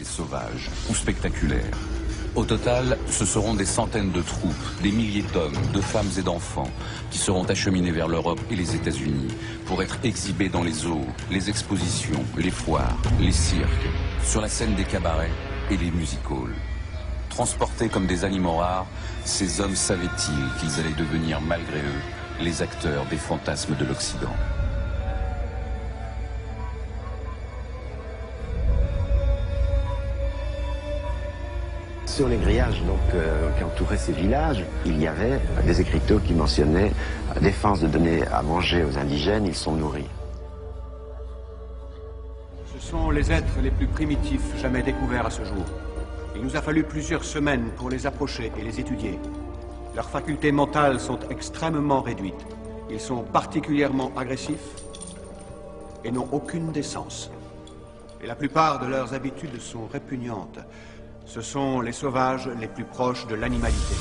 sauvages ou spectaculaires. Au total, ce seront des centaines de troupes, des milliers d'hommes, de femmes et d'enfants qui seront acheminés vers l'Europe et les États-Unis pour être exhibés dans les zoos, les expositions, les foires, les cirques, sur la scène des cabarets et les music-halls. Transportés comme des animaux rares, ces hommes savaient-ils qu'ils allaient devenir, malgré eux, les acteurs des fantasmes de l'Occident? Sur les grillages qui entouraient ces villages, il y avait des écriteaux qui mentionnaient « à défense de donner à manger aux indigènes, ils sont nourris ». Ce sont les êtres les plus primitifs jamais découverts à ce jour. Il nous a fallu plusieurs semaines pour les approcher et les étudier. Leurs facultés mentales sont extrêmement réduites. Ils sont particulièrement agressifs et n'ont aucune décence. Et la plupart de leurs habitudes sont répugnantes. Ce sont les sauvages les plus proches de l'animalité.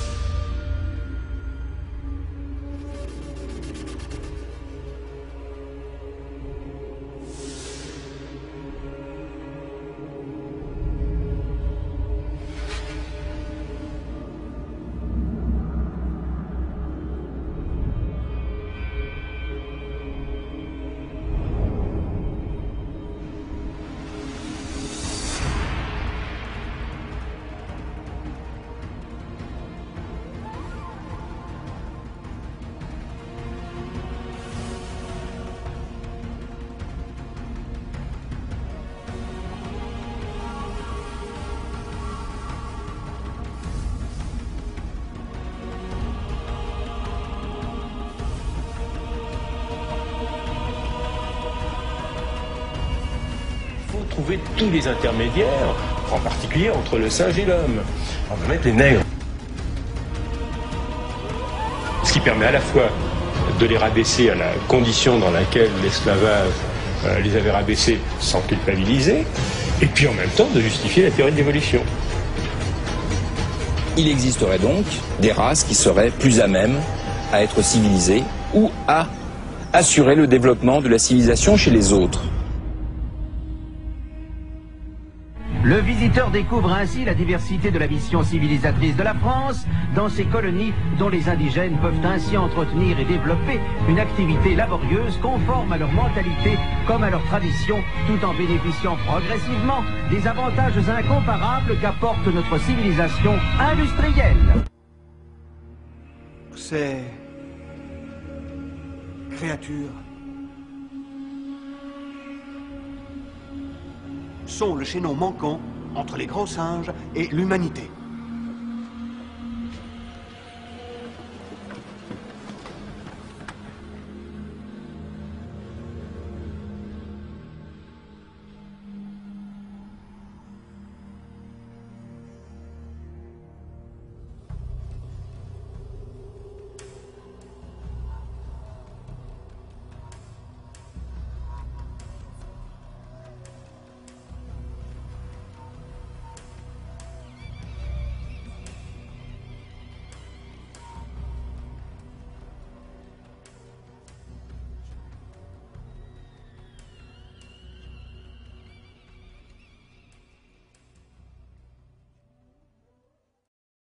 Trouver tous les intermédiaires, en particulier entre le singe et l'homme. On va mettre les nègres. Ce qui permet à la fois de les rabaisser à la condition dans laquelle l'esclavage les avait rabaissés sans culpabiliser, et puis en même temps de justifier la théorie de l'évolution. Il existerait donc des races qui seraient plus à même à être civilisées ou à assurer le développement de la civilisation chez les autres. Le visiteur découvre ainsi la diversité de la mission civilisatrice de la France dans ces colonies dont les indigènes peuvent ainsi entretenir et développer une activité laborieuse conforme à leur mentalité comme à leur tradition, tout en bénéficiant progressivement des avantages incomparables qu'apporte notre civilisation industrielle. Ces créatures sont le chaînon manquant entre les gros singes et l'humanité.